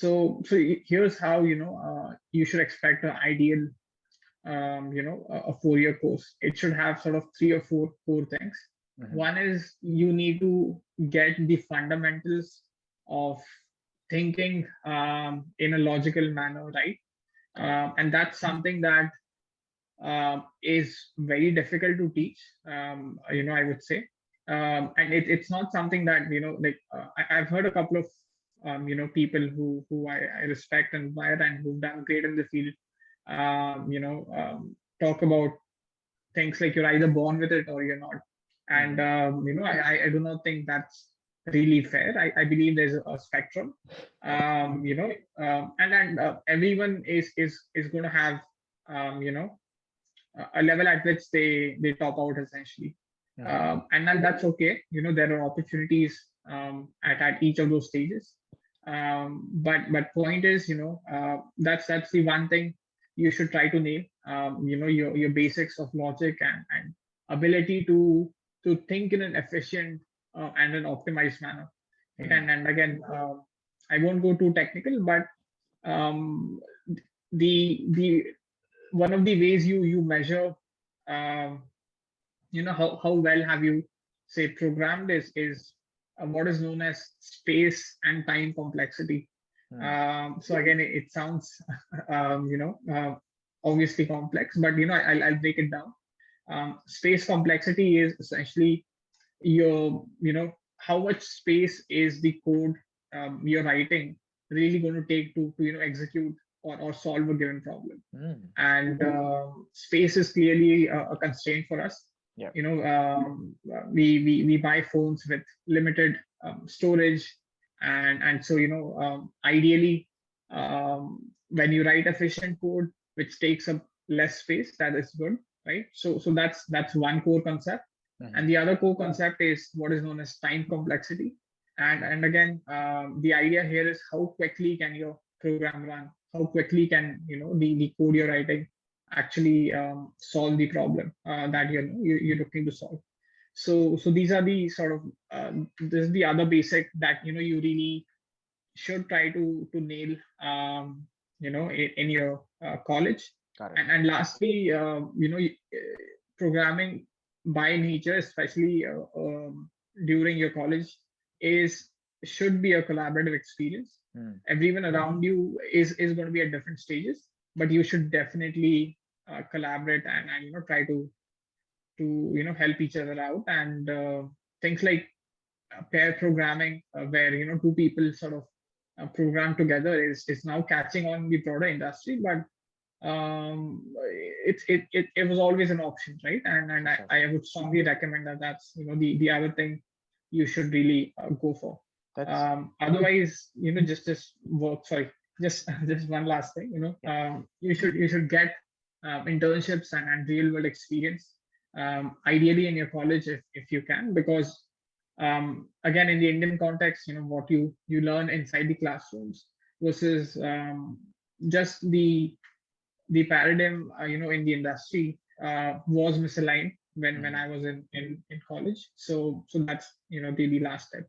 Here's how you should expect an ideal a 4-year course. It should have sort of 3 or 4 core things. Mhm. One is you need to get the fundamentals of thinking in a logical manner, right? Correct. And that's something that is very difficult to teach. I would say, and it's not something that like I've heard a couple of people who I respect and admire and who've done great in the field. Talk about things like you're either born with it or you're not, and Mhm. I do not think that's really fair. I believe there's a spectrum, Correct. and everyone is going to have a level at which they top out essentially, Mhm. and then that's okay. There are opportunities at each of those stages, but point is, that's the one thing you should try to nail. Your basics of logic and ability to think in an efficient and an optimized manner. Right? Mhm. And again, I won't go too technical, but um, the one of the ways you measure um, how well have you say programmed is what is known as space and time complexity. Mhm. So again, it sounds obviously complex, but I'll break it down. Space complexity is essentially how much space is the code you're writing really going to take to execute or solve a given problem. Mhm. And space is clearly a constraint for us. Yeah. We buy phones with limited storage, and so ideally, when you write efficient code which takes up less space, that is good, right? So that's one core concept. Mhm. And the other core concept is what is known as time complexity. And again, the idea here is how quickly can your program run? How quickly can the code you're writing actually solve the problem that you're looking to solve? So these are the sort of this is the other basic that you really should try to nail in your college. Correct. And lastly, programming by nature, especially during your college, is should be a collaborative experience. Mhm. Everyone around you is going to be at different stages, but you should definitely collaborate and try to help each other out. And things like pair programming, where two people sort of program together, is now catching on the broader industry, but it was always an option, right? And Exactly. I would strongly recommend that that's the other thing you should really go for. That's Otherwise, just work. Sorry, just just one last thing. yeah. You should get internships and real world experience, ideally in your college if you can, because again, in the Indian context, what you learn inside the classrooms versus just the paradigm in the industry was misaligned when Mhm. I was in college. So that's the last step.